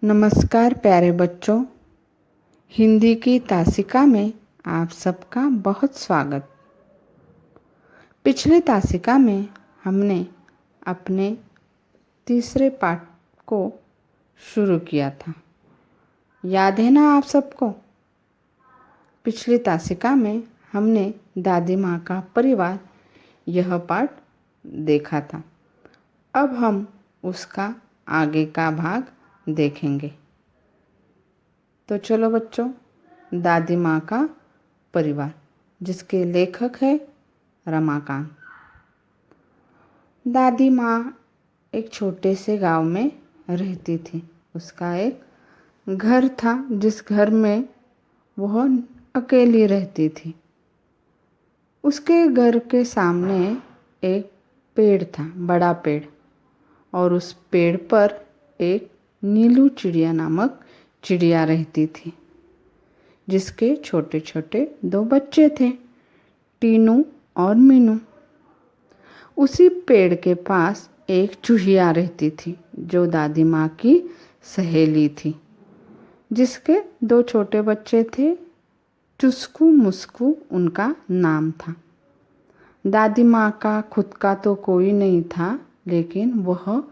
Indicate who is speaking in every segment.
Speaker 1: नमस्कार प्यारे बच्चों, हिंदी की तासिका में आप सबका बहुत स्वागत। पिछले तासिका में हमने अपने तीसरे पाठ को शुरू किया था। याद है ना आप सबको? पिछली तासिका में हमने दादी माँ का परिवार यह पाठ देखा था। अब हम उसका आगे का भाग देखेंगे। तो चलो बच्चों, दादी माँ का परिवार, जिसके लेखक है रमाकांत। दादी माँ एक छोटे से गांव में रहती थी। उसका एक घर था जिस घर में वह अकेली रहती थी। उसके घर के सामने एक पेड़ था, बड़ा पेड़, और उस पेड़ पर एक नीलू चिड़िया नामक चिड़िया रहती थी, जिसके छोटे छोटे 2 बच्चे थे, टीनू और मीनू। उसी पेड़ के पास एक चूहिया रहती थी जो दादी माँ की सहेली थी, जिसके 2 छोटे बच्चे थे। चुस्कू मुस्कू उनका नाम था। दादी माँ का खुद का तो कोई नहीं था, लेकिन वह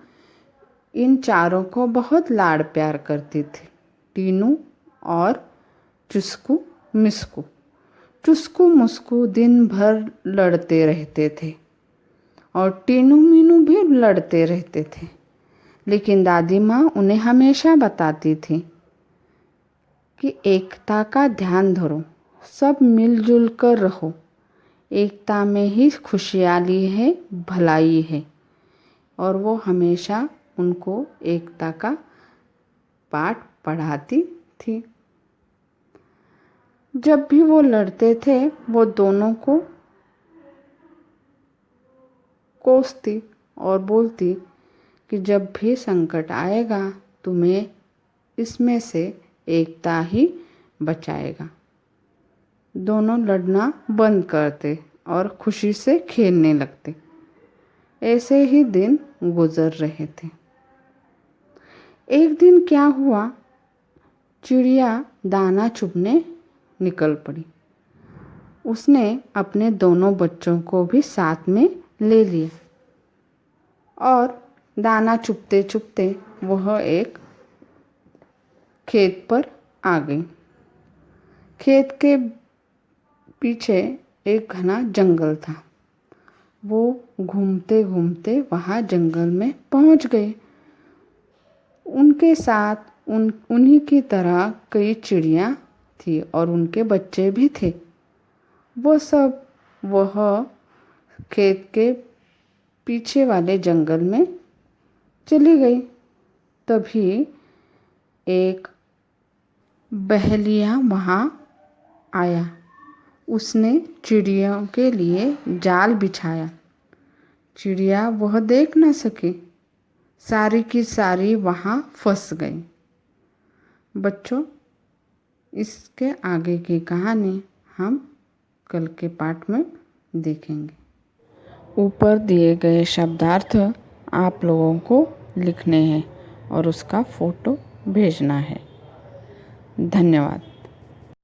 Speaker 1: इन चारों को बहुत लाड़ प्यार करती थी, टीनू और चुस्कू मिस्कू। चुस्कू मुस्कू दिन भर लड़ते रहते थे और टीनू मीनू भी लड़ते रहते थे, लेकिन दादी माँ उन्हें हमेशा बताती थी कि एकता का ध्यान धरो, सब मिलजुल कर रहो, एकता में ही खुशहाली है, भलाई है। और वो हमेशा उनको एकता का पाठ पढ़ाती थी। जब भी वो लड़ते थे, वो दोनों को कोसती और बोलती कि जब भी संकट आएगा तुम्हें इसमें से एकता ही बचाएगा। दोनों लड़ना बंद करते और खुशी से खेलने लगते। ऐसे ही दिन गुजर रहे थे। एक दिन क्या हुआ, चिड़िया दाना चुगने निकल पड़ी। उसने अपने दोनों बच्चों को भी साथ में ले लिया और दाना चुगते चुगते वह एक खेत पर आ गई। खेत के पीछे एक घना जंगल था। वो घूमते घूमते वहाँ जंगल में पहुँच गए। उनके साथ उन्हीं की तरह कई चिड़िया थी और उनके बच्चे भी थे। वह खेत के पीछे वाले जंगल में चली गई। तभी एक बहेलिया वहाँ आया। उसने चिड़ियों के लिए जाल बिछाया। चिड़िया वह देख न सकी, सारी की सारी वहाँ फंस गई। बच्चों, इसके आगे की कहानी हम कल के पाठ में देखेंगे। ऊपर दिए गए शब्दार्थ आप लोगों को लिखने हैं और उसका फ़ोटो भेजना है। धन्यवाद।